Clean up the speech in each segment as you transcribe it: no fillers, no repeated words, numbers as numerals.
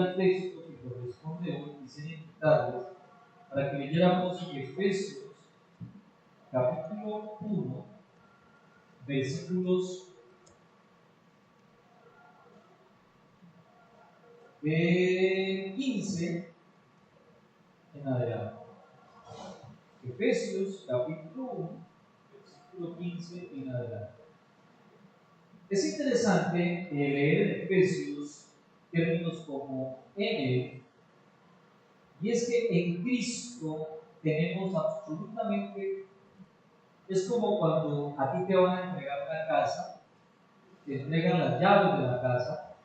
al texto que corresponde hoy, quisiera invitarles para que leyéramos Efesios capítulo 1, versículos 15 en adelante. Efesios capítulo 1, versículo 15 en adelante. Es interesante leer en Efesios términos como en él, y es que en Cristo tenemos absolutamente, es como cuando a ti te van a entregar una casa, te entregan las llaves de la casa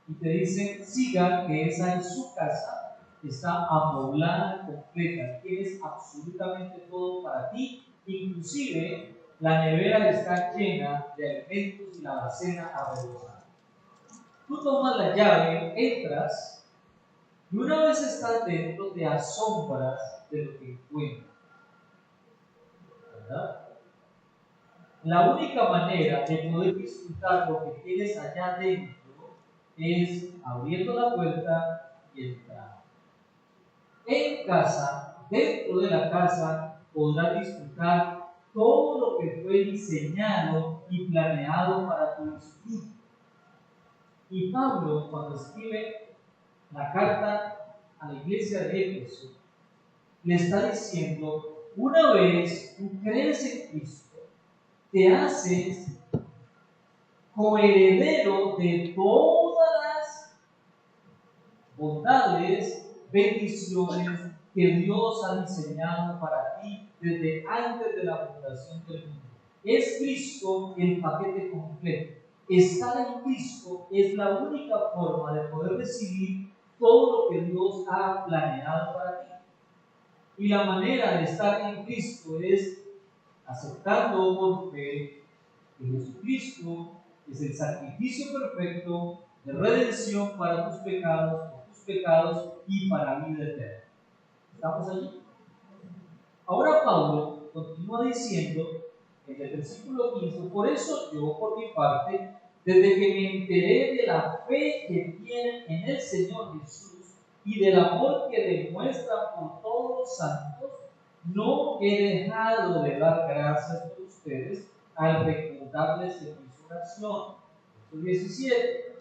y te dicen, siga, que esa es su casa, está amoblada, completa, tienes absolutamente todo para ti, inclusive la nevera está llena de alimentos y la alacena a rebosar. Tú tomas la llave, entras, y una vez estás dentro te asombras de lo que encuentras, ¿verdad? La única manera de poder disfrutar lo que tienes allá dentro es abriendo la puerta y entrar. En casa, dentro de la casa, podrás disfrutar todo lo que fue diseñado y planeado para tu disfrute. Y Pablo, cuando escribe la carta a la iglesia de Éfeso, le está diciendo, una vez tú crees en Cristo, te haces coheredero de todas las bondades, bendiciones que Dios ha diseñado para ti desde antes de la fundación del mundo. Es Cristo el paquete completo. Estar en Cristo es la única forma de poder recibir todo lo que Dios ha planeado para ti. Y la manera de estar en Cristo es aceptando por fe que Jesucristo es el sacrificio perfecto de redención para tus pecados, por tus pecados y para vida eterna. ¿Estamos allí? Ahora Pablo continúa diciendo en el versículo 15, por eso yo, por mi parte, desde que me enteré de la fe que tienen en el Señor Jesús y del amor que demuestran por todos los santos, no he dejado de dar gracias por ustedes al recordarles en mis oraciones. Verso 17.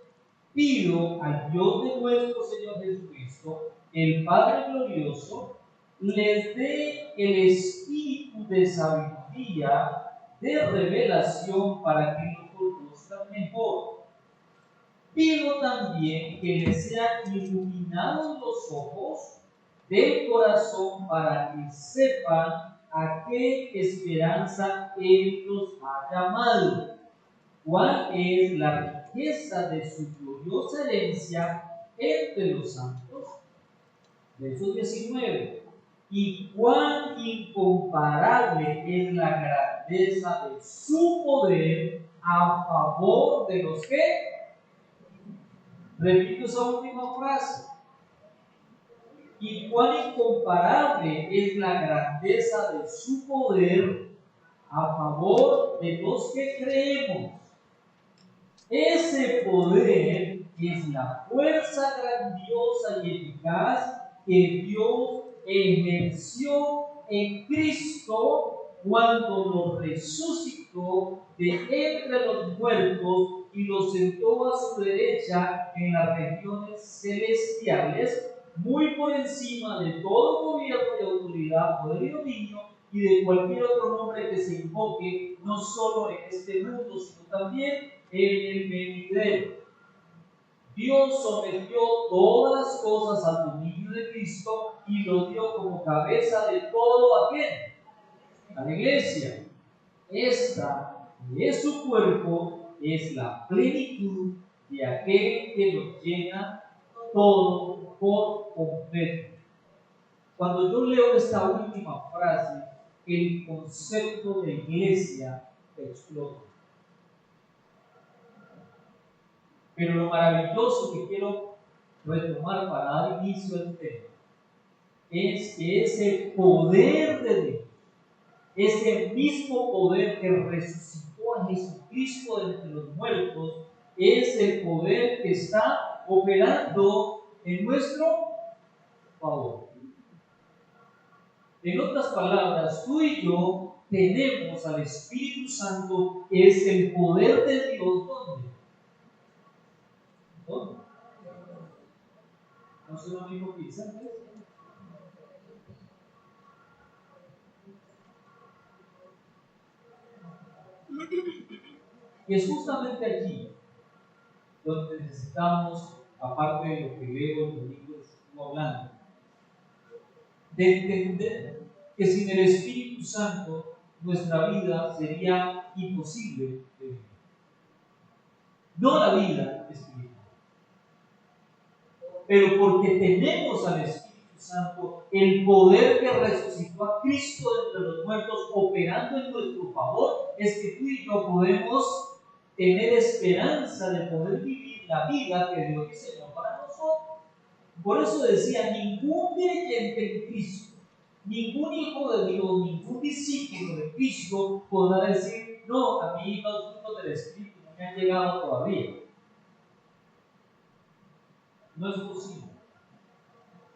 Pido al Dios de nuestro Señor Jesucristo, el Padre glorioso, les dé el espíritu de sabiduría, de revelación para que lo conozcan mejor. Pido también que les sean iluminados los ojos del corazón para que sepan a qué esperanza Él los ha llamado, cuál es la riqueza de su gloriosa herencia entre los santos. Verso 19. Y cuán incomparable es la grandeza de su poder a favor de los que. Repito esa última frase. Y cuán incomparable es la grandeza de su poder a favor de los que creemos. Ese poder es la fuerza grandiosa y eficaz que Dios ejerció en Cristo cuando lo resucitó de entre los muertos y lo sentó a su derecha en las regiones celestiales, muy por encima de todo gobierno y autoridad, poder y dominio, y de cualquier otro nombre que se invoque, no solo en este mundo, sino también en el venidero. Dios sometió todas las cosas al dominio de Cristo y lo dio como cabeza de todo aquel, a la iglesia. Esta, que es su cuerpo, es la plenitud de aquel que lo llena todo por completo. Cuando yo leo esta última frase, el concepto de iglesia explota. Pero lo maravilloso que quiero retomar para dar inicio al tema es que ese poder de Dios, ese mismo poder que resucitó a Jesucristo de entre los muertos, es el poder que está operando en nuestro favor. En otras palabras, tú y yo tenemos al Espíritu Santo, que es el poder de Dios. ¿Dónde? ¿Dónde? ¿No es lo mismo que dice antes? Y es justamente allí donde necesitamos, aparte de lo que leo el domingo estuvo hablando, de entender que sin el Espíritu Santo nuestra vida sería imposible de vivir. No la vida espiritual, pero porque tenemos al Espíritu Santo, el poder que resucitó a Cristo de entre los muertos operando en nuestro favor, es que tú y yo podemos tener esperanza de poder vivir la vida que Dios diseñó para nosotros. Por eso decía, ningún creyente en Cristo, ningún hijo de Dios, ningún discípulo de Cristo podrá decir, no, a mí los frutos del Espíritu no me han llegado todavía. No es posible.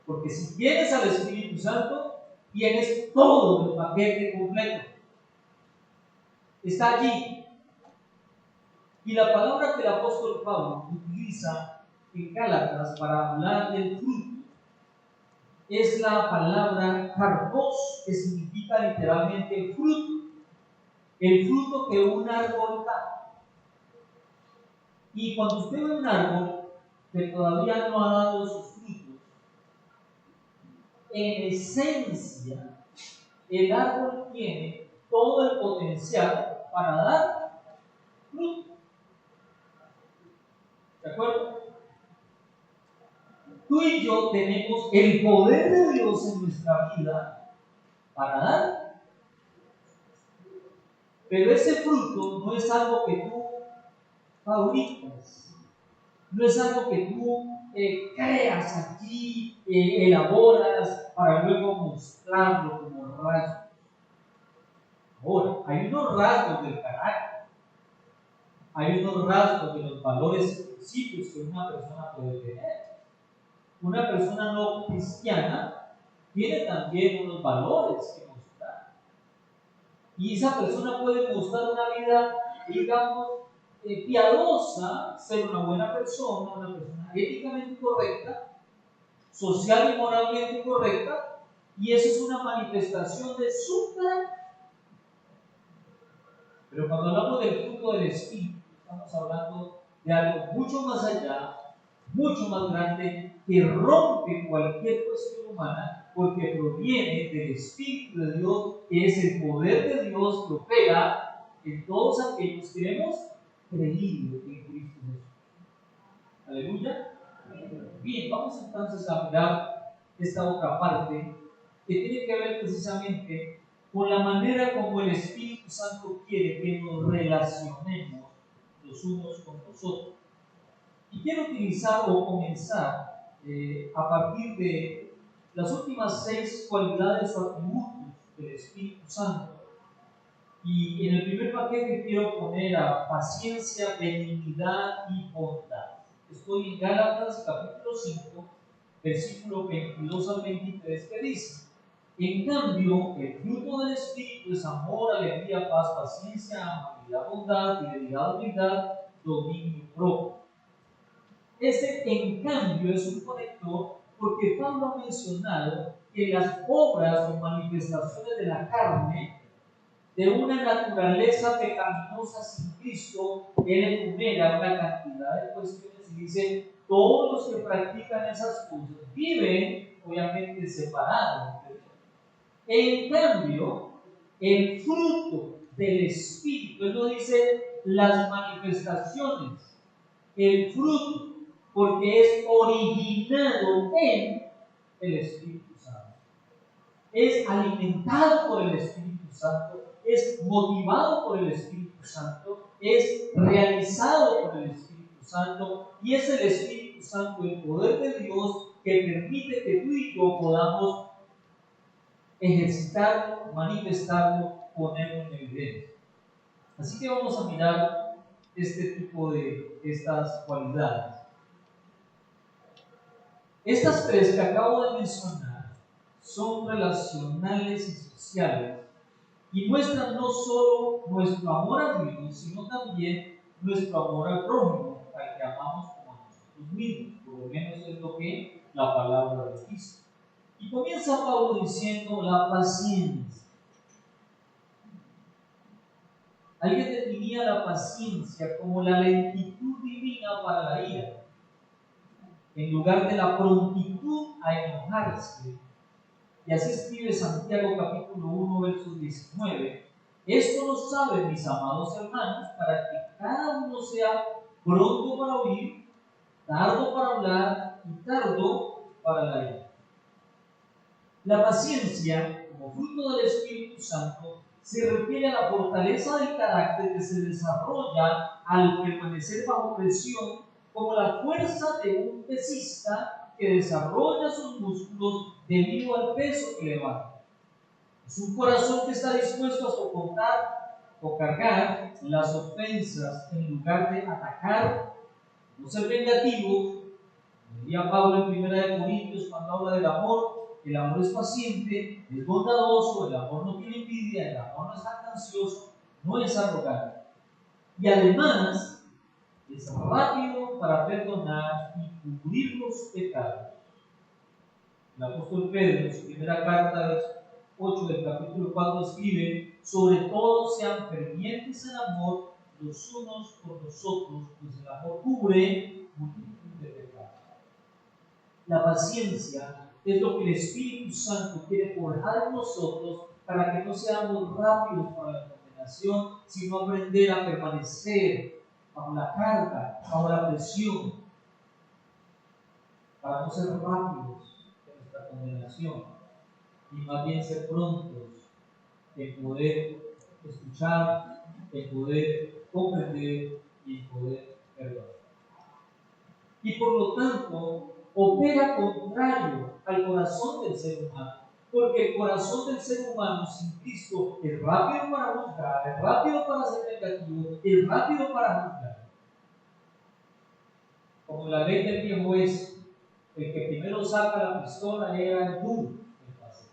Porque si tienes al Espíritu Santo, tienes todo el paquete completo. Está allí. Y la palabra que el apóstol Pablo utiliza en Gálatas para hablar del fruto es la palabra karpos, que significa literalmente el fruto que un árbol da. Y cuando usted ve un árbol que todavía no ha dado sus frutos, en esencia, el árbol tiene todo el potencial para dar fruto. ¿De acuerdo? Tú y yo tenemos el poder de Dios en nuestra vida para dar, pero ese fruto no es algo que tú fabricas, no es algo que tú creas aquí, elaboras para luego mostrarlo como rasgos. Ahora, hay unos rasgos del carácter, hay unos rasgos de los valores y principios que una persona puede tener. Una persona no cristiana tiene también unos valores que mostrar. Y esa persona puede mostrar una vida, digamos, piadosa, ser una buena persona, una persona éticamente correcta, social y moralmente correcta, y eso es una manifestación de su carácter. Pero cuando hablamos del fruto del Espíritu, estamos hablando de algo mucho más allá, mucho más grande, que rompe cualquier cuestión humana, porque proviene del Espíritu de Dios, que es el poder de Dios que opera en todos aquellos que hemos creído en Cristo Jesús. Aleluya. Bien, vamos entonces a mirar esta otra parte que tiene que ver precisamente con la manera como el Espíritu Santo quiere que nos relacionemos los unos con los otros. Y quiero utilizar o comenzar a partir de las últimas 6 cualidades o atributos del Espíritu Santo. Y en el primer paquete quiero poner a paciencia, benignidad y bondad. Estoy en Gálatas capítulo 5, versículo 22 al 23, que dice: en cambio, el fruto del Espíritu es amor, alegría, paz, paciencia, amabilidad, bondad, fidelidad, humildad, dominio propio. Este, en cambio, es un conector porque Pablo ha mencionado que las obras o manifestaciones de la carne, de una naturaleza pecaminosa sin Cristo, él enumera una cantidad de cuestiones y dice: todos los que practican esas cosas viven, obviamente, separados de Dios. En cambio, el fruto del Espíritu, él no dice las manifestaciones, el fruto, porque es originado en el Espíritu Santo. Es alimentado por el Espíritu Santo, es motivado por el Espíritu Santo, es realizado por el Espíritu Santo, y es el Espíritu Santo, el poder de Dios, que permite que tú y yo podamos ejercitarlo, manifestarlo, ponerlo en evidencia. Así que vamos a mirar este tipo de estas cualidades. Estas tres que acabo de mencionar son relacionales y sociales y muestran no solo nuestro amor a Dios, sino también nuestro amor al prójimo, al que amamos como a nosotros mismos. Por lo menos es lo que la palabra de dice. Y comienza Pablo diciendo la paciencia. Alguien definía la paciencia como la lentitud divina para la ira, en lugar de la prontitud a enojarse. Y así escribe Santiago capítulo 1, verso 19. Esto lo saben mis amados hermanos, para que cada uno sea pronto para oír, tardo para hablar y tardo para la ira. La paciencia, como fruto del Espíritu Santo, se refiere a la fortaleza del carácter que se desarrolla al permanecer bajo presión, como la fuerza de un pesista que desarrolla sus músculos debido al peso que levanta. Es un corazón que está dispuesto a soportar o cargar las ofensas en lugar de atacar, no ser vengativo. Diría Pablo en 1 Corintios cuando habla del amor: el amor es paciente, es bondadoso, el amor no tiene envidia, el amor no es jactancioso, no es arrogante. Y además es rápido para perdonar y cubrir los pecados. El apóstol Pedro, en su primera carta, verso 8 del capítulo 4, escribe: sobre todo sean fervientes en amor los unos por los otros, pues el amor cubre multitud de pecados. La paciencia es lo que el Espíritu Santo quiere forjar en nosotros para que no seamos rápidos para la condenación, sino aprender a permanecer bajo la carga, bajo la presión, para no ser rápidos en nuestra condenación y más bien ser prontos en poder escuchar, en poder comprender y en poder perdonar. Y por lo tanto, opera contrario al corazón del ser humano, porque el corazón del ser humano sin Cristo es rápido para juzgar, es rápido para ser negativo, es rápido para juzgar. Como la ley del viejo oeste, el que primero saca la pistola era el duro, el paseo.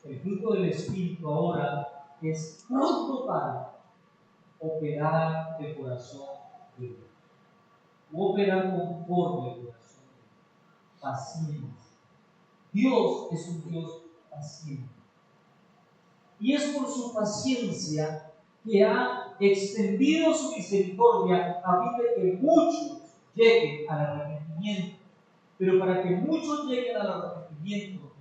El fruto del Espíritu ahora es pronto para operar el corazón de Dios, operar conforme el corazón de Dios. Paciencia. Dios es un Dios paciente. Y es por su paciencia que ha extendido su misericordia a fin de que muchos lleguen al arrepentimiento. Pero para que muchos lleguen al arrepentimiento,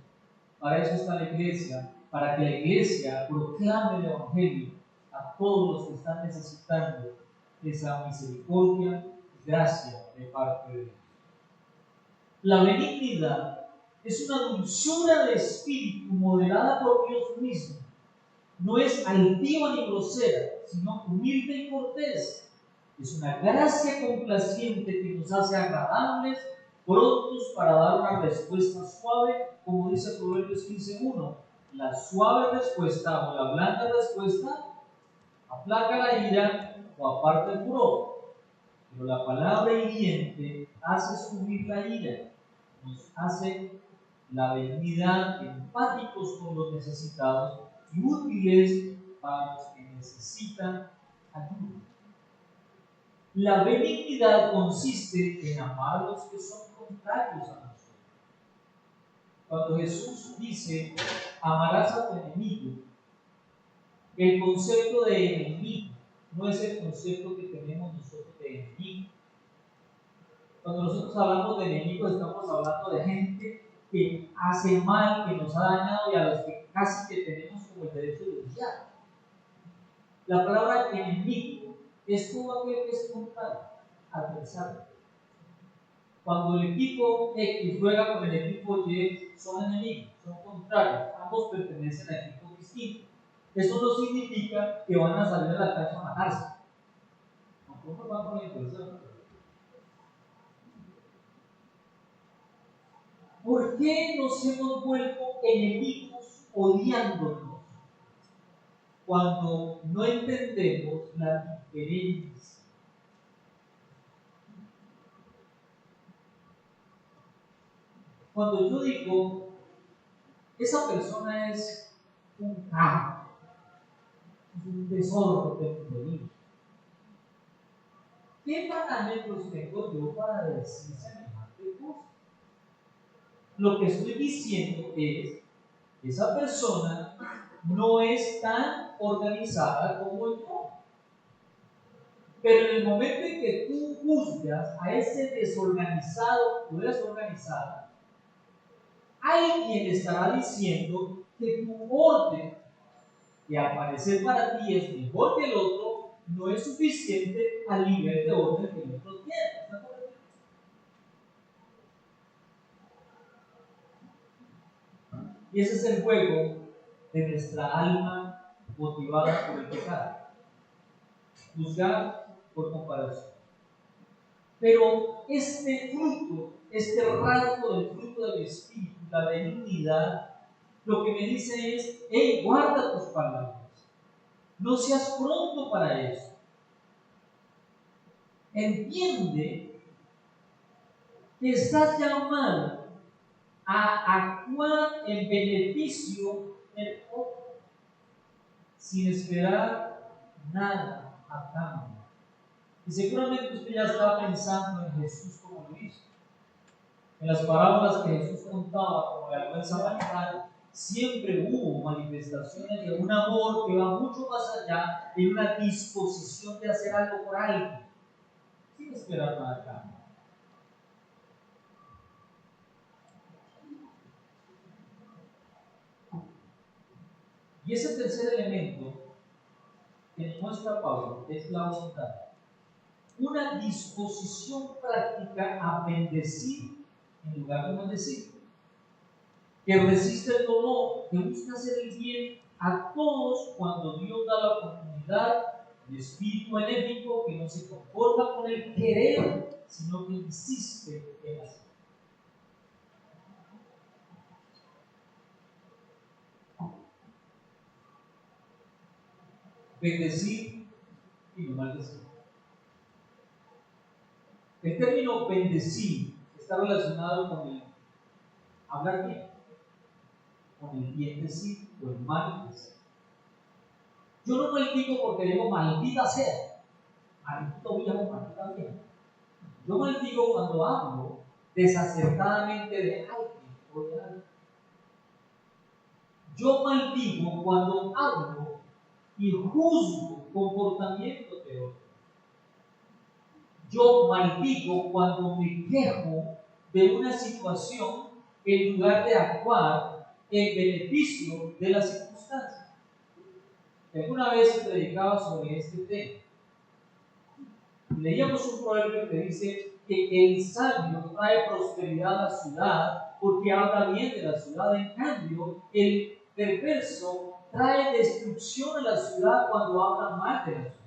para eso está la iglesia, para que la iglesia proclame el Evangelio a todos los que están necesitando esa misericordia y gracia de parte de Dios. La benignidad es una dulzura de espíritu moderada por Dios mismo. No es altiva ni grosera, sino humilde y cortés. Es una gracia complaciente que nos hace agradables, prontos para dar una respuesta suave, como dice Proverbios 15:1. La suave respuesta o la blanda respuesta aplaca la ira o aparta el furor. Pero la palabra hiriente hace subir la ira, nos hace la benignidad, empáticos con los necesitados y útiles para los que necesitan ayuda. La benignidad consiste en amar a los que son contrarios a nosotros. Cuando Jesús dice: amarás a tu enemigo, el concepto de enemigo no es el concepto que tenemos nosotros de enemigo. Cuando nosotros hablamos de enemigos, estamos hablando de gente que hace mal, que nos ha dañado y a los que casi que tenemos como el derecho de odiar. La palabra enemigo es todo aquel que es contrario, adversario. Cuando el equipo X juega con el equipo Y, son enemigos, son contrarios, ambos pertenecen a equipos distintos. Eso no significa que van a salir a la cancha a matarse. Tampoco van con la intención. ¿Por qué nos hemos vuelto enemigos odiándonos cuando no entendemos la diferencia? Cuando yo digo, esa persona es un campo, es un tesoro que tengo de mí, ¿qué parámetros tengo yo para decir semejante cosa? Lo que estoy diciendo es, esa persona no es tan organizada como yo. Pero en el momento en que tú juzgas a ese desorganizado o desorganizada, alguien estará diciendo que tu orden de aparecer para ti es mejor que el otro, no es suficiente al nivel de orden que el otro tiene. Y ese es el juego de nuestra alma motivada por el pecado. Juzgar por comparación. Pero este fruto, este rasgo del fruto del Espíritu, la benignidad, lo que me dice es, hey, guarda tus palabras. No seas pronto para eso. Entiende que estás llamado a actuar en beneficio del otro, sin esperar nada a cambio. Y seguramente usted ya estaba pensando en Jesús como lo hizo. En las parábolas que Jesús contaba, como el buen samaritano, siempre hubo manifestaciones de un amor que va mucho más allá de una disposición de hacer algo por alguien, sin esperar nada a cambio. Y ese tercer elemento que muestra Pablo es la bondad. Una disposición práctica a bendecir en lugar de maldecir. Que resiste el dolor, que busca hacer el bien a todos cuando Dios da la oportunidad, el espíritu benéfico que no se conforma con el querer, sino que insiste en hacer. Bendecir y no maldecir. El término bendecir está relacionado con el hablar bien, con el bien decir o el mal decir. Yo no maldigo porque digo maldita sea, maldito viejo, maldita vieja. Yo maldigo cuando hablo desacertadamente de alguien o de algo. Yo maldigo cuando hablo y juzgo comportamientos de otros. Yo maldigo cuando me quejo de una situación en lugar de actuar en beneficio de las circunstancias. Alguna vez predicaba sobre este tema. Leíamos un proverbio que dice que el sabio trae prosperidad a la ciudad porque habla bien de la ciudad. En cambio, el perverso trae destrucción a la ciudad cuando habla mal de la ciudad.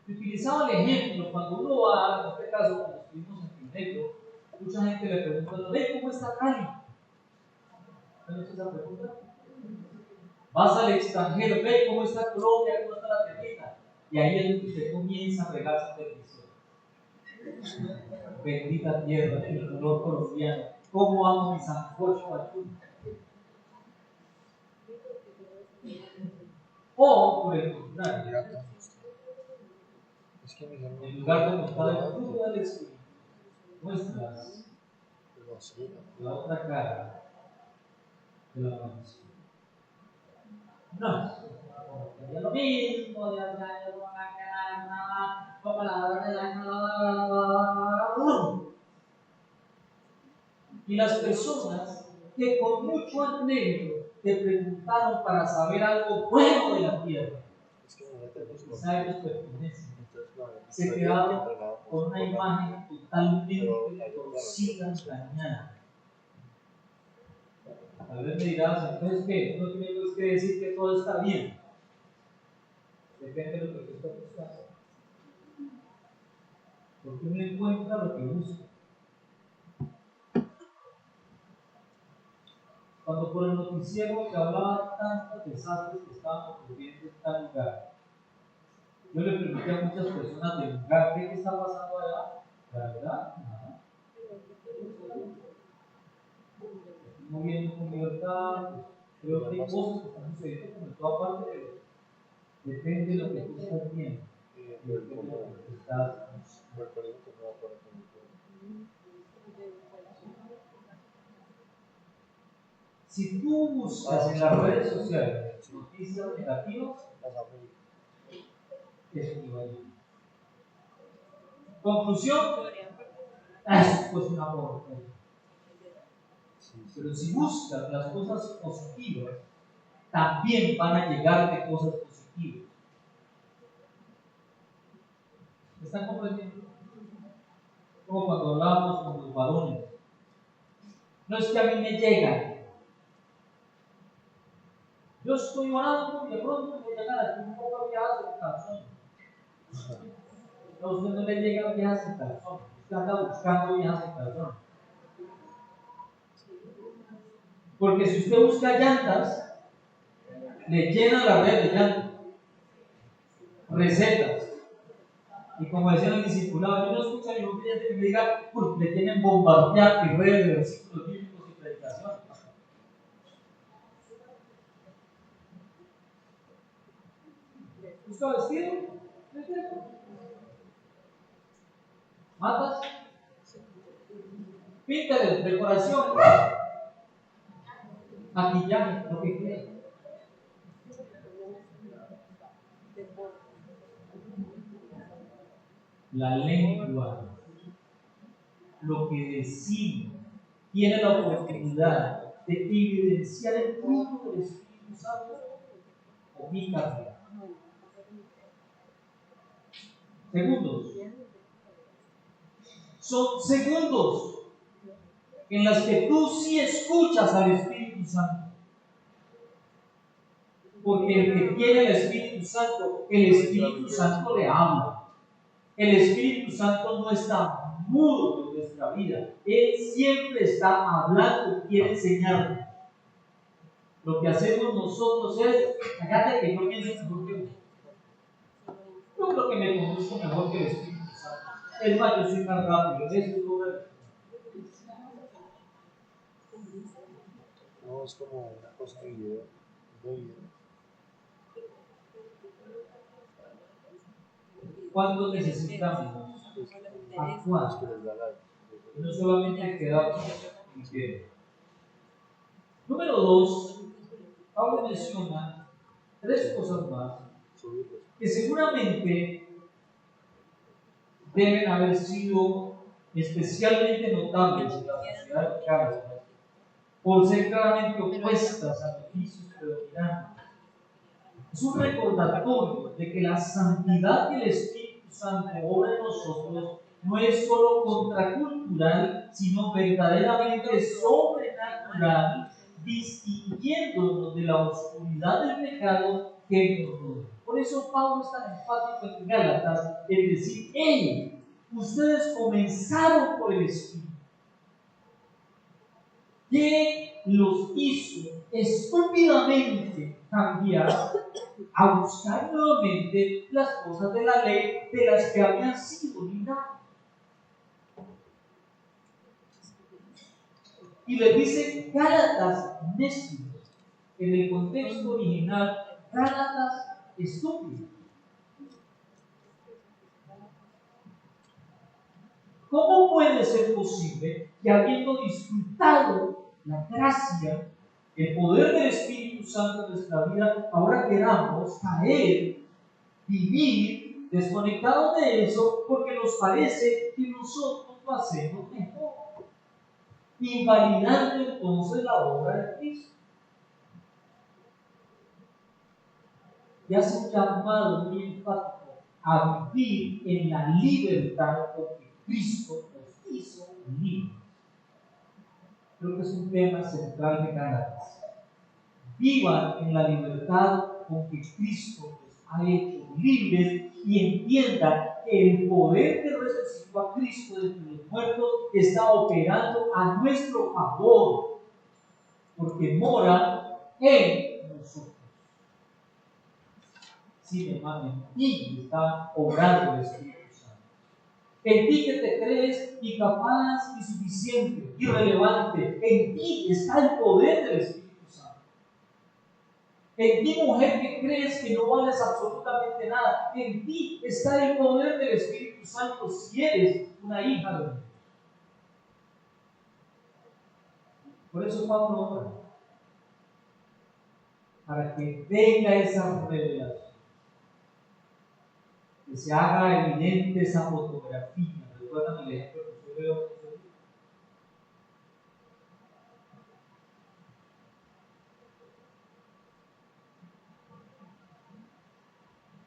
Utilizaba el ejemplo, cuando uno va, en este caso, cuando estuvimos en Pinedo, mucha gente le pregunta, ¿ve cómo está Cali? ¿No es esa pregunta? Vas al extranjero, ve cómo está Colombia, cómo está la tierrita. Y ahí es donde usted comienza a regar su bendición. Bendita tierra de mi color colombiano. ¿Cómo amo mi sancocho atún? O, por el contrario, en lugar de mostrar el fruto del Espíritu, muestras la otra cara de la maldición. No, sería lo mismo, y las personas que con mucho anhelo te preguntaron para saber algo bueno de la tierra, quizá ellos pertenecen, se quedaron con una imagen totalmente torcida y dañada. Tal vez me dirás, entonces, ¿qué? No tenemos que decir que todo está bien. Depende de lo que tú estás buscando. Porque uno encuentra lo que busca. Cuando por el noticiero se hablaba tantos desastres que estaban ocurriendo en tal lugar, yo le pregunté a muchas personas del lugar, ¿qué está pasando allá? La verdad, nada. moviendo con libertad. Creo que hay cosas que están sucediendo como en toda parte, pero depende de lo que tú estás viendo. Depende de lo que tú estás. Si tú buscas en las redes sociales noticias negativas, es un igual. Conclusión, esto es una porquería. Pero si buscas las cosas positivas, también van a llegarte cosas positivas. ¿Me están comprendiendo? Como cuando hablamos con los varones. No es que a mí me llegan. Yo estoy orando y de pronto me llegan aquí un poco de viejas en calzón. A usted no le llegan viejas en calzón. Usted anda buscando viejas en calzón. Porque si usted busca llantas, le llena la red de llantas. Recetas. Y como decían el discipulado, yo no escucho a ningún cliente que me diga, le tienen bombardeado y redes de versículos bíblicos y predicación. ¿Busca vestido? ¿Matas? Pinterest, decoración, maquillaje, lo que quiera. La lengua, lo que decimos, tiene la oportunidad de evidenciar el fruto del Espíritu Santo o mi carrera. Segundos. Son segundos en las que tú sí escuchas al Espíritu Santo. Porque el que tiene el Espíritu Santo le habla. El Espíritu Santo no está mudo en nuestra vida. Él siempre está hablando y quiere enseñarnos. Lo que hacemos nosotros es, fíjate que yo pienso mejor que vos. Yo creo que me conozco mejor que el Espíritu Santo. Es más, yo soy más rápido. Eso es lo que... No, es como una cosa de video. ¿Cuánto necesitamos actuar? Y no solamente quedarnos en pie. Número 2, Pablo menciona 3 cosas más que seguramente deben haber sido especialmente notables en la sociedad de Carlos por ser claramente opuestas a los vicios predominantes. Es un recordatorio de que la santidad que el Espíritu Santo obra en nosotros no es solo contracultural, sino verdaderamente sobrenatural, distinguiéndonos de la oscuridad del pecado que nos rodea. Por eso Pablo es tan enfático en Gálatas en decir: hey, ustedes comenzaron por el Espíritu. ¿Qué los hizo estúpidamente cambiar a buscar nuevamente las cosas de la ley de las que habían sido librados? Y les dice Gálatas necios. En el contexto original, Gálatas estúpidos. ¿Cómo puede ser posible que, habiendo disfrutado la gracia, el poder del Espíritu Santo en nuestra vida, ahora queramos caer, vivir desconectados de eso, porque nos parece que nosotros lo hacemos mejor, invalidando entonces la obra de Cristo? Y hace un llamado muy enfático a vivir en la libertad porque Cristo nos hizo libres. Creo que es un tema central de Gálatas. Vivan en la libertad con que Cristo los ha hecho libres y entiendan que el poder que resucitó a Cristo de entre los muertos está operando a nuestro favor, porque mora en nosotros. Sin embargo, en ti está obrando el Espíritu Santo. En ti que te crees incapaz, insuficiente, irrelevante. En ti está el poder del Espíritu Santo. En ti, mujer, que crees que no vales absolutamente nada. En ti está el poder del Espíritu Santo si eres una hija de Dios. Por eso Pablo ora, para que venga esa revelación, que se haga evidente esa fotografía. ¿Recuerdan el ejemplo que yo veo?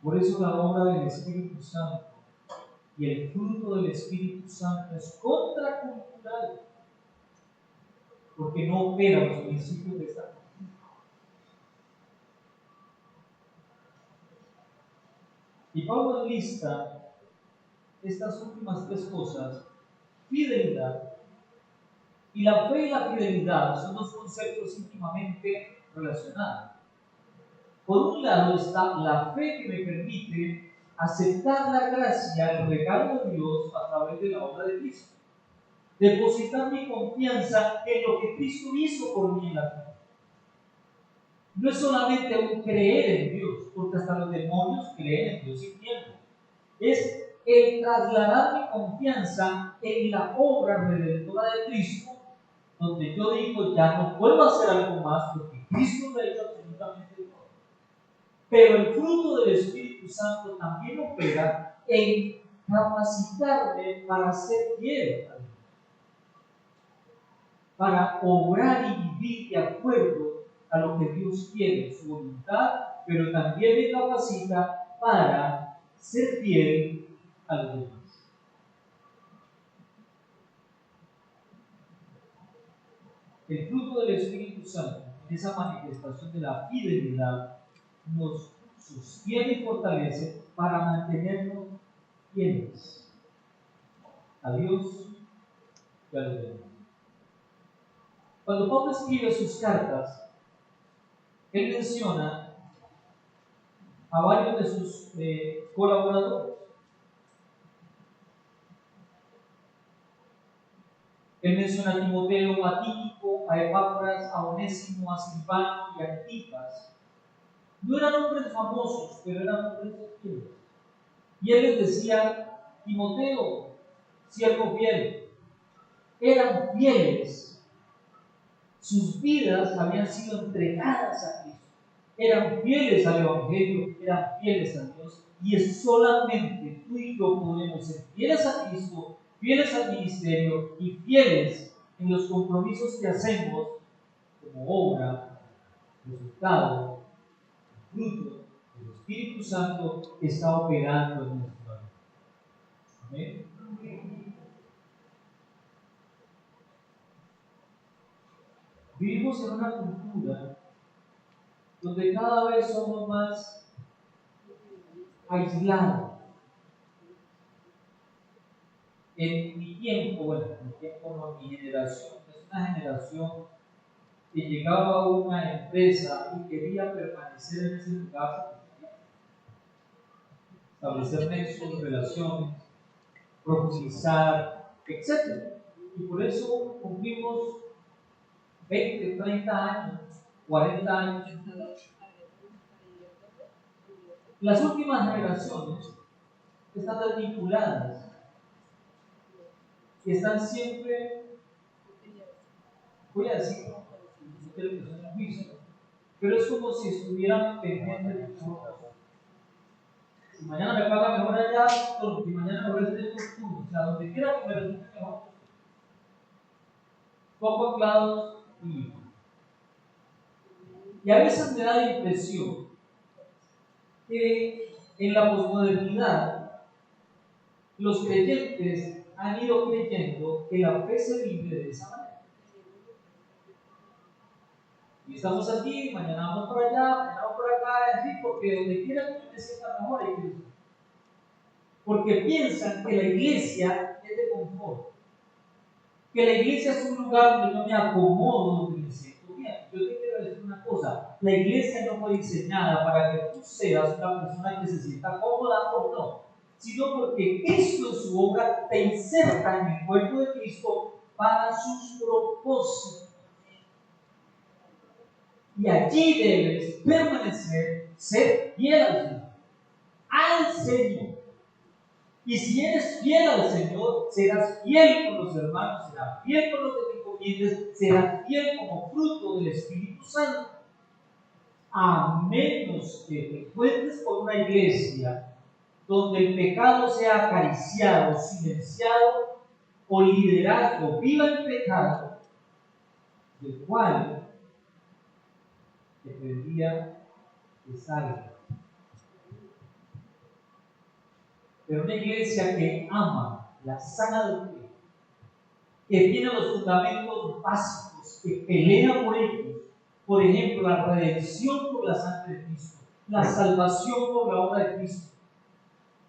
Por eso la obra del Espíritu Santo y el fruto del Espíritu Santo es contracultural, porque no opera los principios de esta cultura. Y Pablo enlista estas últimas tres cosas: fidelidad. Y la fe y la fidelidad son dos conceptos íntimamente relacionados. Por un lado está la fe que me permite aceptar la gracia, el regalo de Dios a través de la obra de Cristo. Depositar mi confianza en lo que Cristo hizo por mí en la cruz. No es solamente un creer en Dios, porque hasta los demonios creen en Dios sin tiempo. Es el trasladar mi confianza en la obra redentora de Cristo, donde yo digo, ya no puedo hacer algo más porque Cristo lo ha hecho absolutamente todo. Pero el fruto del Espíritu Santo también opera en capacitarme para ser fiel a Dios, para obrar y vivir de acuerdo a lo que Dios quiere, su voluntad, pero también me capacita para ser fiel a los demás. El fruto del Espíritu Santo, en esa manifestación de la fidelidad, nos sostiene y fortalece para mantenernos fieles a Dios y a los demás. Cuando Pablo escribe sus cartas, él menciona a varios de sus colaboradores. Él menciona a Timoteo, a Tíquico, a Epafras, a Onésimo, a Silvano y a Antipas. No eran hombres famosos, pero eran hombres fieles. Y él les decía: Timoteo, siervo fiel. Eran fieles. Sus vidas habían sido entregadas a Cristo. Eran fieles al Evangelio, eran fieles a Dios. Y es solamente tú y yo podemos ser fieles a Cristo, fieles al ministerio y fieles en los compromisos que hacemos como obra, resultado, fruto del Espíritu Santo que está operando en nuestra vida. Amén. Vivimos en una cultura donde cada vez somos más aislados. En mi tiempo, bueno, en mi tiempo no, mi generación, es una generación que llegaba a una empresa y quería permanecer en ese lugar, establecer nexos, relaciones, profundizar, etc. Y por eso cumplimos 20, 30 años, 40 años. Las últimas generaciones están desvinculadas y están siempre, voy a decir, no quiero que sea un juicio, pero es como si estuvieran pendientes de nosotros. Si mañana me paga mejor allá, si mañana me voy a hacer estos puntos, o sea, donde quiera que me resulte mejor. Poco anclados y a veces me da la impresión que en la posmodernidad los creyentes han ido creyendo que la fe se vive de esa manera. Y estamos aquí, mañana vamos por allá, mañana vamos por acá, así, porque donde quiera que me sienta mejor hay Cristo. Porque piensan que la iglesia es de confort, que la iglesia es un lugar donde yo me acomodo, donde me siento bien. Yo te quiero decir una cosa: la iglesia no fue diseñada para que tú seas una persona que se sienta cómoda o no. sino porque Cristo en su obra te inserta en el cuerpo de Cristo para sus propósitos. Y allí debes permanecer, ser fiel al Señor. Al Señor. Y si eres fiel al Señor, serás fiel con los hermanos, serás fiel con los que te encomiendes, serás fiel como fruto del Espíritu Santo. A menos que te encuentres con una iglesia donde el pecado sea acariciado, silenciado, o liderazgo viva el pecado, del cual te pediría que salga. Pero una iglesia que ama la sana doctrina, que tiene los fundamentos básicos, que pelea por ellos, por ejemplo, la redención por la sangre de Cristo, la salvación por la obra de Cristo,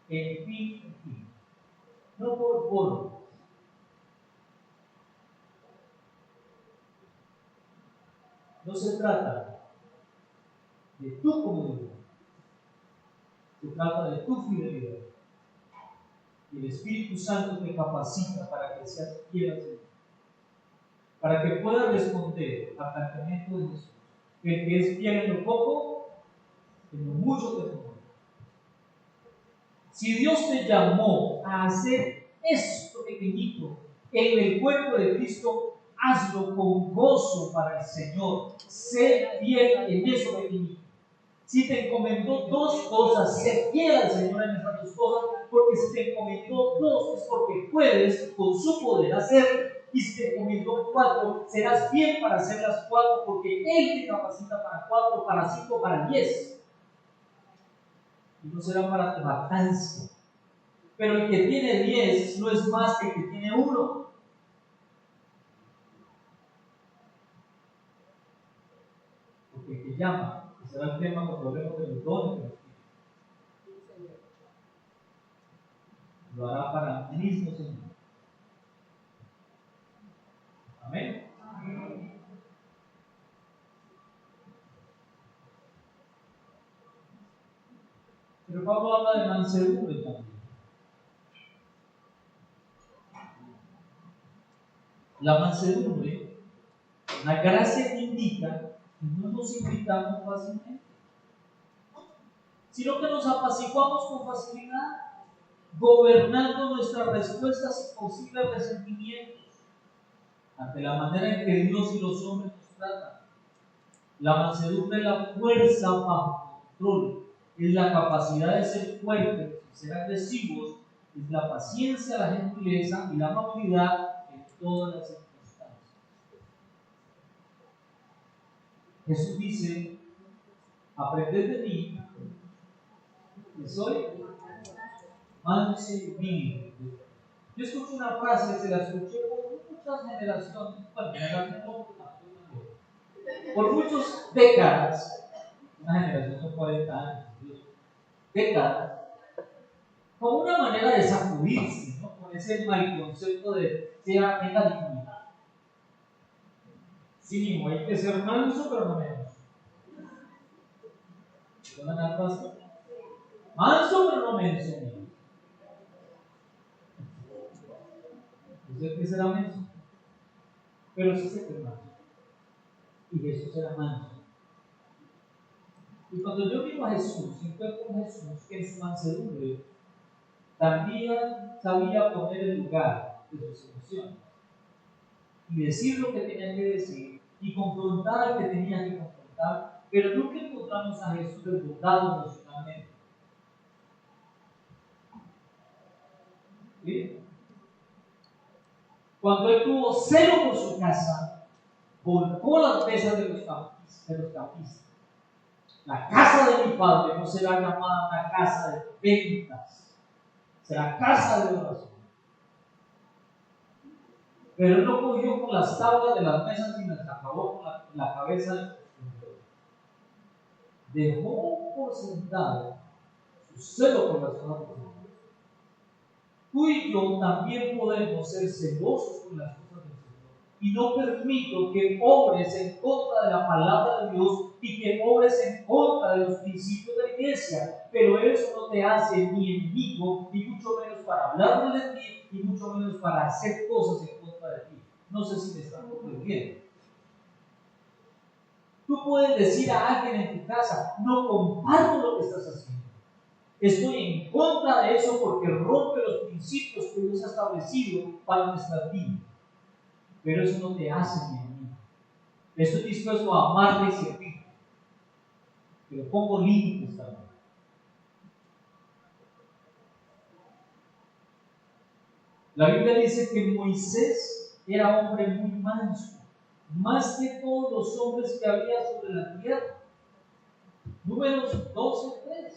en fin, no por formas. No se trata de tu comodidad, se trata de tu fidelidad. Y el Espíritu Santo te capacita para que seas fiel al Señor, para que puedas responder al planteamiento de Jesús. El que es fiel en lo poco, en lo mucho te pondrá. Si Dios te llamó a hacer esto pequeñito en el cuerpo de Cristo, hazlo con gozo para el Señor. Sé fiel en eso pequeñito. Si te encomendó dos cosas, sé fiel al Señor en esas dos cosas, porque si te encomendó dos es porque puedes con su poder hacerlo. Y si te encomendó cuatro, serás fiel para hacer las cuatro, porque Él te capacita para 4, para 5, para 10. Y no será para tu jactancia. Pero el que tiene 10 no es más que el que tiene 1. Porque el que llama, que será el tema cuando hablemos de los dones de los Espíritus, lo hará para el mismo Señor. Amén. Amén. Pero Pablo habla de mansedumbre también. La mansedumbre, la gracia que indica que no nos irritamos fácilmente, sino que nos apaciguamos con facilidad, gobernando nuestras respuestas y posibles resentimientos ante la manera en que Dios y los hombres nos tratan. La mansedumbre es la fuerza bajo control, es la capacidad de ser fuertes, de ser agresivos, es la paciencia, la gentileza y la amabilidad en todas las circunstancias. Jesús dice: aprended de mí, que soy manso y humilde. Yo escuché una frase, se la escuché por muchas generaciones, por muchas décadas, una generación son 40 años, décadas, como una manera de sacudirse, ¿no? Con ese mal concepto de sea en la dignidad. Sí mismo, hay que ser manso, pero no menos. ¿Pueden dar paso? Manso, pero no menso. Usted que será menso, pero sí se cree manso. Y Jesús era manso. Y cuando yo miro a Jesús, encuentro con Jesús que en su mansedumbre también sabía poner el lugar de sus emociones y decir lo que tenía que decir y confrontar al que tenía que confrontar, pero nunca encontramos a Jesús desbordado emocionalmente. ¿Sí? Cuando él tuvo celo por su casa, volcó las mesas de los campistas. La casa de mi padre no será llamada una casa de ventas, será casa de oración. Pero él no cogió con las tablas de las mesas y las acabó con la cabeza del consumidor. Dejó por sentado su celo por las cosas de Dios. Tú y yo también podemos ser celosos por las cosas del Señor y no permito que obres en contra de la palabra de Dios y que obres en contra de los principios de la iglesia, pero eso no te hace ni enemigo, ni mucho menos para hablar de ti, ni mucho menos para hacer cosas en contra de ti. No sé si me están comprendiendo. Tú puedes decir a alguien en tu casa, no comparto lo que estás haciendo. Estoy en contra de eso porque rompe los principios que Dios ha establecido para nuestras vidas. Pero eso no te hace mi amigo. Estoy dispuesto a amarte y servirte. Pero pongo límites también. La Biblia dice que Moisés era hombre muy manso, más que todos los hombres que había sobre la tierra. Números 12:3.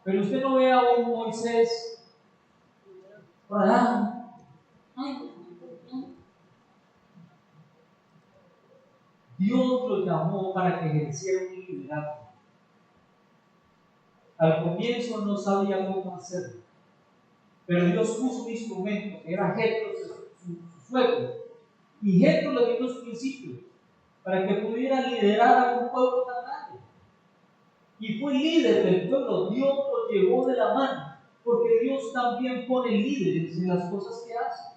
Pero usted no ve a un Moisés por allá. Dios lo llamó para que ejerciera un liderazgo. Al comienzo no sabía cómo hacerlo, pero Dios puso un instrumento que era Jetro, su suegro, y Jetro le dio los principios para que pudiera liderar a un pueblo tan grande. Y fue líder del pueblo. Dios lo llevó de la mano, porque Dios también pone líderes en las cosas que hace.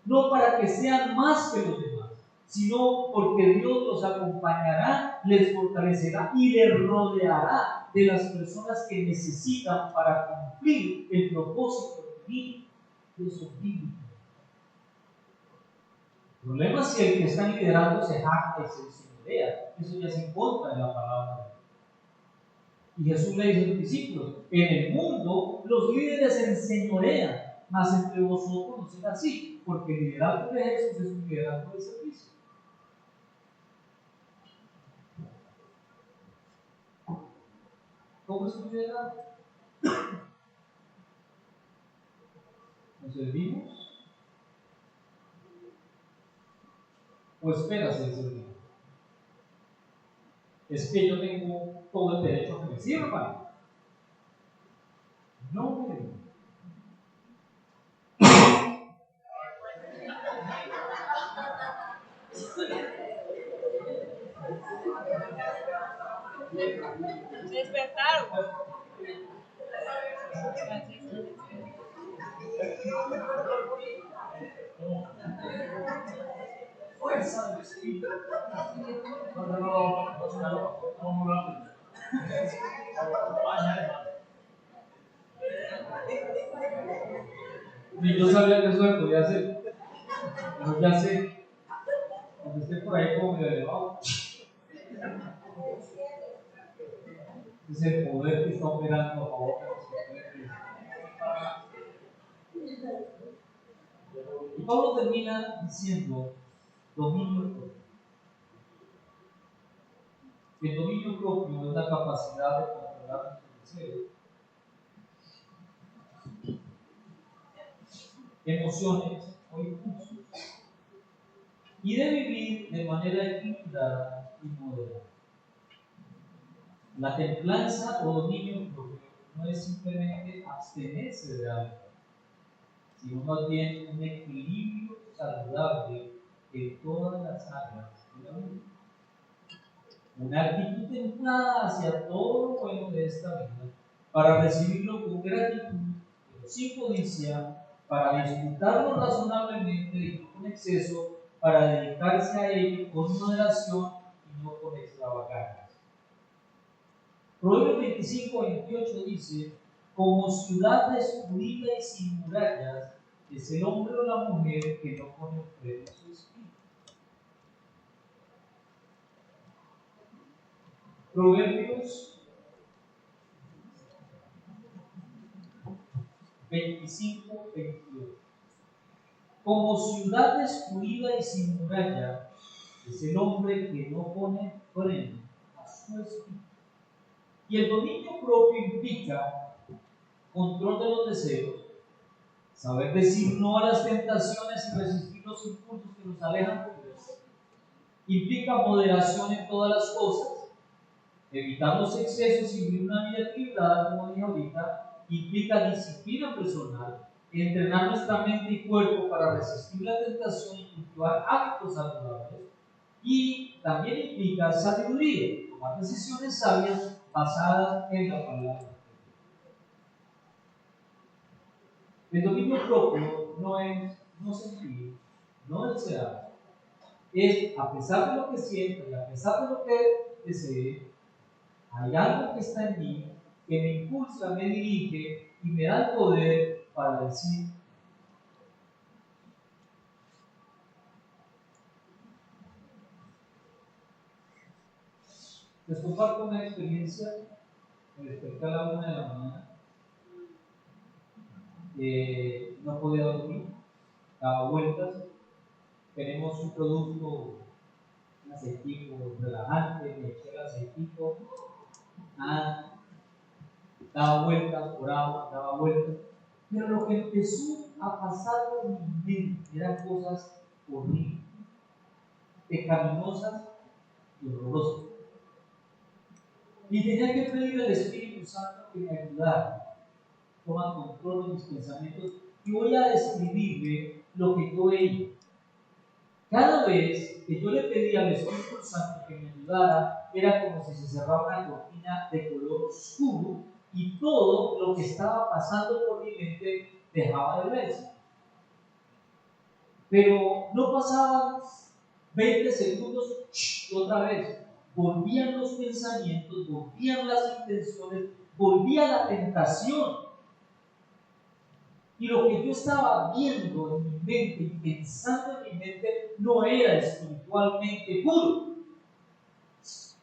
No para que sean más que los demás, sino porque Dios los acompañará, les fortalecerá y les rodeará de las personas que necesitan para cumplir el propósito divino de su vida. El problema es si el que está liderando se jacta y se señorea. Eso ya es en contra de la palabra de Dios. Y Jesús le dice a sus discípulos: en el mundo los líderes se enseñorean, mas entre vosotros no será así, porque el liderazgo de Jesús es un liderazgo de servicio. ¿Cómo es un liderazgo? ¿Nos servimos? ¿O esperas el servicio? Es que yo tengo todo el derecho a que me sirvan. No, Se despertaron. fuerza del Espíritu. Ni yo sabía que eso se podía hacer. Pero ya sé, cuando esté por ahí como medio elevado, es el poder que está operando a favor de nosotros. Y Pablo termina diciendo dominio propio. El dominio propio es la capacidad de controlar nuestros deseos, emociones o impulsos y de vivir de manera equilibrada y moderada. La templanza o dominio propio no es simplemente abstenerse de algo, sino más bien un equilibrio saludable en todas las áreas de la vida. Una actitud templada hacia todo lo bueno de esta vida, para recibirlo con gratitud, pero sin codicia, para disfrutarlo razonablemente y no con exceso, para dedicarse a ello con moderación y no con extravagancia. Proverbios 25:28 dice: como ciudad destruida y sin murallas es el hombre o la mujer que no pone freno a su espíritu. Proverbios 25:28. Como ciudad destruida y sin muralla es el hombre que no pone freno a su espíritu. Y el dominio propio implica control de los deseos, saber decir no a las tentaciones y resistir los impulsos que nos alejan de Dios. Implica moderación en todas las cosas, evitar los excesos y vivir una vida equilibrada, como dije ahorita. Implica disciplina personal, entrenar nuestra mente y cuerpo para resistir la tentación y cultivar hábitos saludables. Y también implica sabiduría, tomar decisiones sabias basadas en la palabra. El dominio propio no es no sentir, no desear. Es a pesar de lo que siento y a pesar de lo que desee, hay algo que está en mí que me impulsa, me dirige y me da el poder para decir. Les comparto una experiencia. Me desperté a la 1 de la mañana. No podía dormir, daba vueltas. Tenemos un producto, un aceitico relajante, me eché el aceitico, nada, daba vueltas, oraba, daba vueltas. Pero lo que empezó a pasar por mi mente eran cosas horribles, pecaminosas y horrorosas. Y tenía que pedir al Espíritu Santo que me ayudara. Toma control de mis pensamientos y voy a describirle lo que yo veía. Cada vez que yo le pedía al Espíritu Santo que me ayudara, era como si se cerrara una cortina de color oscuro y todo lo que estaba pasando por mi mente dejaba de verse. Pero no pasaban 20 segundos y otra vez volvían los pensamientos, volvían las intenciones, volvía la tentación. Y lo que yo estaba viendo en mi mente y pensando en mi mente no era espiritualmente puro,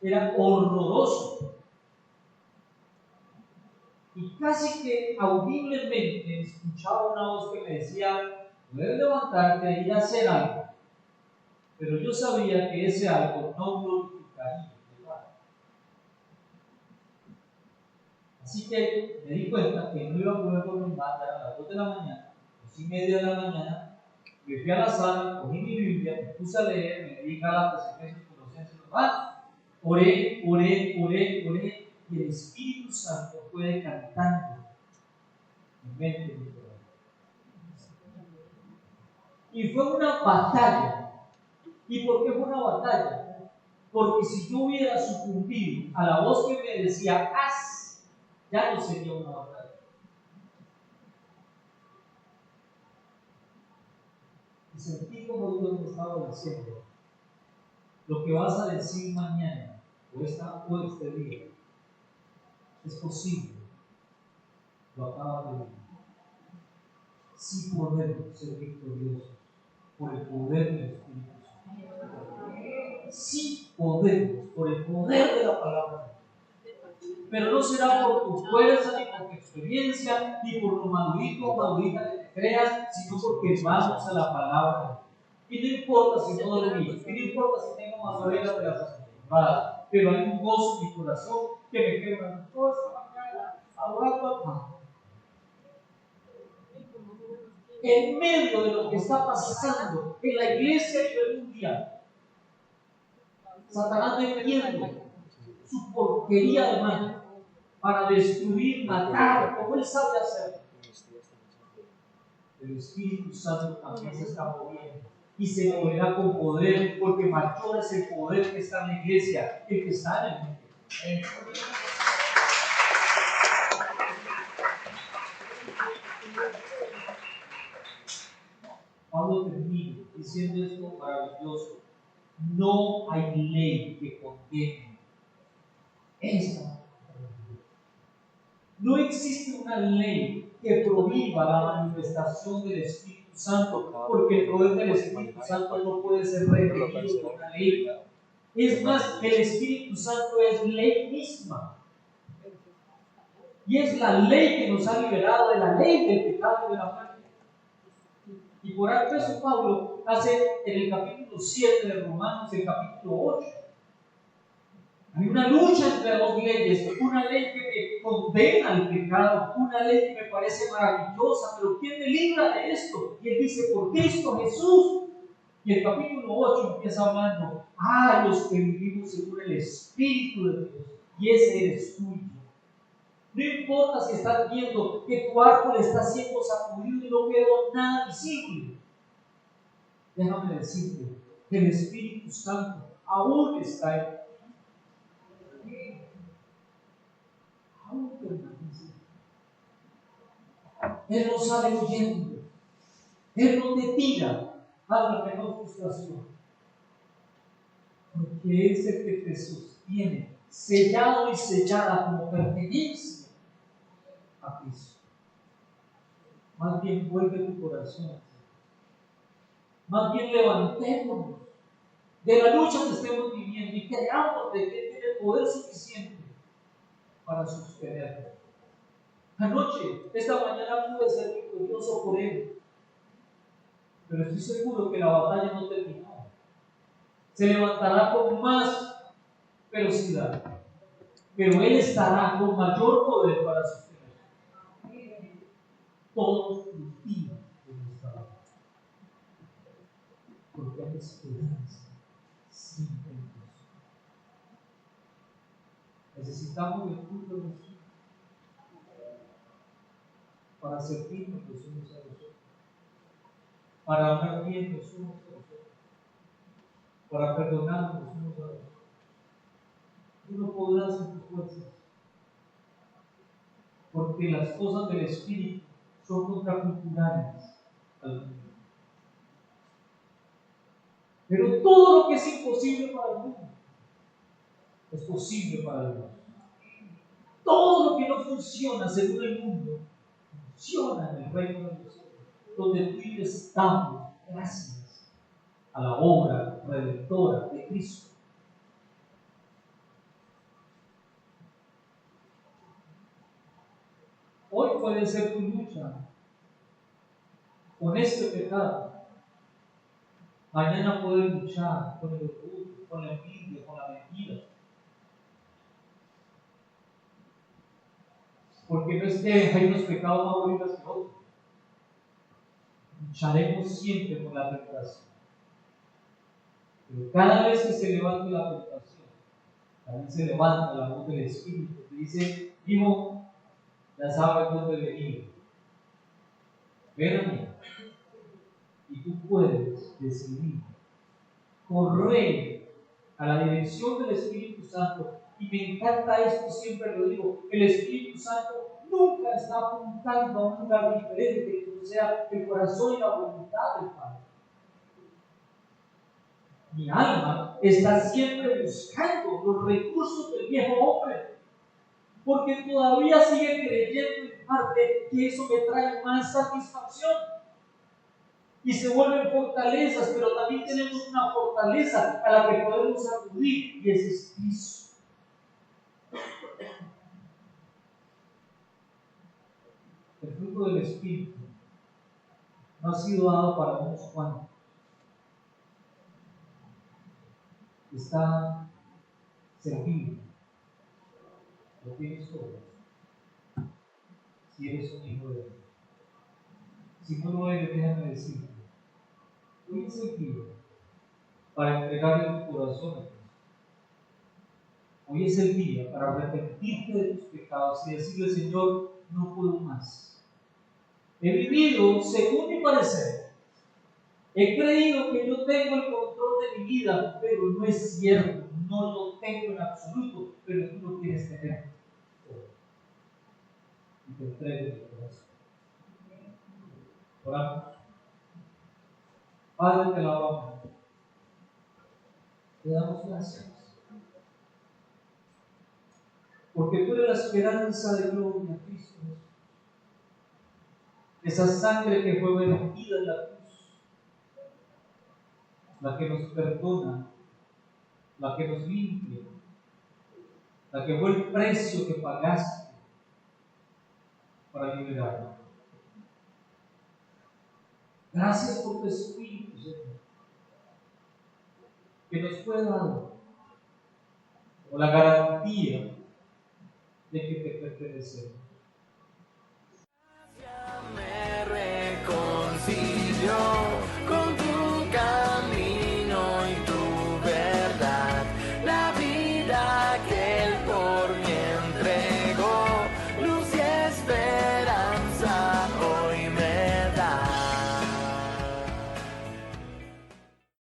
era horroroso. Y casi que audiblemente escuchaba una voz que me decía: puedes levantarte e ir a hacer algo. Pero yo sabía que ese algo no glorificaría el Padre. Así que me di cuenta que no iba a poder dormir más a las 2 de la mañana, 2:30 de la mañana. Me fui a la sala, cogí mi Biblia, me puse a leer, me leí Gálatas, Efesios, Colosenses, oré, y el Espíritu Santo fue cantando en mente y mi corazón. Y fue una batalla. ¿Y por qué fue una batalla? Porque si yo hubiera sucumbido a la voz que me decía haz, ya no sería una batalla. Y sentí como Dios me estaba diciendo: lo que vas a decir mañana o este día es posible, lo acabas de vivir. Sí podemos ser victoriosos por el poder del Espíritu Santo. Sí podemos por el poder de la palabra. Pero no será por tu fuerza, ni por tu experiencia, ni por lo madurito o madurita que te creas, sino porque vamos a la palabra. Y no importa si no dormí, y no importa si tengo más orejas de las acostumbradas, pero hay un gozo en mi corazón que me quema toda esta mañana, adorando a Padre. En medio de lo que está pasando en la iglesia a nivel mundial, Satanás defiende su porquería de mano para destruir, matar, como él sabe hacer. El Espíritu Santo también se está moviendo y se moverá con poder, porque mayor es el poder que está en la iglesia, el que está en el mundo. Pablo termina diciendo esto maravilloso: no hay ley que condene esta. No existe una ley que prohíba la manifestación del Espíritu Santo, porque el poder del Espíritu Santo no puede ser reprimido por una ley. Es más, el Espíritu Santo es ley misma. Y es la ley que nos ha liberado de la ley del pecado y de la muerte. Y por eso Pablo hace en el capítulo 7 de Romanos, el capítulo 8. Hay una lucha entre dos leyes, una ley que me condena al pecado, una ley que me parece maravillosa, pero ¿quién me libra de esto? Y él dice: por Cristo Jesús. Y el capítulo 8 empieza hablando: los que vivimos según el Espíritu de Dios, y ese eres tú y yo. No importa si estás viendo que tu árbol está siendo sacudido y no quedó nada visible. Déjame decirte que el Espíritu Santo aún está ahí. Aún permanece. Él no sale huyendo. Él no te tira a la menor frustración. Porque es el que te sostiene, sellado y sellada como pertenencia a Cristo. Más bien vuelve tu corazón. Más bien levantémonos de la lucha que estemos viviendo y creamos de que Él tiene poder suficiente para sostenernos. Anoche, esta mañana pude ser victorioso por Él, pero estoy seguro que la batalla no terminó. Se levantará con más velocidad, pero Él estará con mayor poder para sostener todos los días de nuestra vida. Porque hay esperanza siempre en Dios. Necesitamos el culto de Jesús para servirnos los unos a los otros, para hablar bien los unos a los otros, para perdonarnos los unos a los otros. Tú no podrás en tus fuerzas, porque las cosas del Espíritu son contraculturales al mundo. Pero todo lo que es imposible para el mundo es posible para Dios. Todo lo que no funciona según el mundo funciona en el reino de Dios, donde tú y yo estamos gracias a la obra redentora de Cristo. Hoy puede ser tu lucha con este pecado. Mañana puedes luchar con el orgullo, con la envidia, con la mentira. Porque no es que hay unos pecados más horribles que otros. Lucharemos siempre con la tentación. Pero cada vez que se levante la tentación, también se levanta la voz del Espíritu que dice: hijo, ya sabes dónde venir. Ven a mí. Y tú puedes decidir correr a la dirección del Espíritu Santo. Y me encanta esto, siempre lo digo: el Espíritu Santo nunca está apuntando a un lugar diferente que no sea el corazón y la voluntad del Padre. Mi alma está siempre buscando los recursos del viejo hombre, porque todavía sigue creyendo en parte que eso me trae más satisfacción. Y se vuelven fortalezas, pero también tenemos una fortaleza a la que podemos acudir, y ese es Cristo. El fruto del Espíritu no ha sido dado para unos cuantos. Está servido. Lo tienes todo. Si eres un hijo de Dios. Si no lo eres, déjame decirte: hoy es el día para entregarle tu corazón a Dios. Hoy es el día para arrepentirte de tus pecados y decirle: Señor, no puedo más. He vivido según mi parecer. He creído que yo tengo el control de mi vida, pero no es cierto. No lo tengo en absoluto, pero tú lo quieres tener. Y te entrego mi corazón. Oramos. Padre, te alabamos. Te damos gracias. Porque tú eres la esperanza de gloria, Cristo. Esa sangre que fue vertida en la cruz, la que nos perdona, la que nos limpia, la que fue el precio que pagaste para liberarnos. Gracias por tu Espíritu, Señor, que nos fue dado con la garantía de que te pertenecemos. Me reconcilió.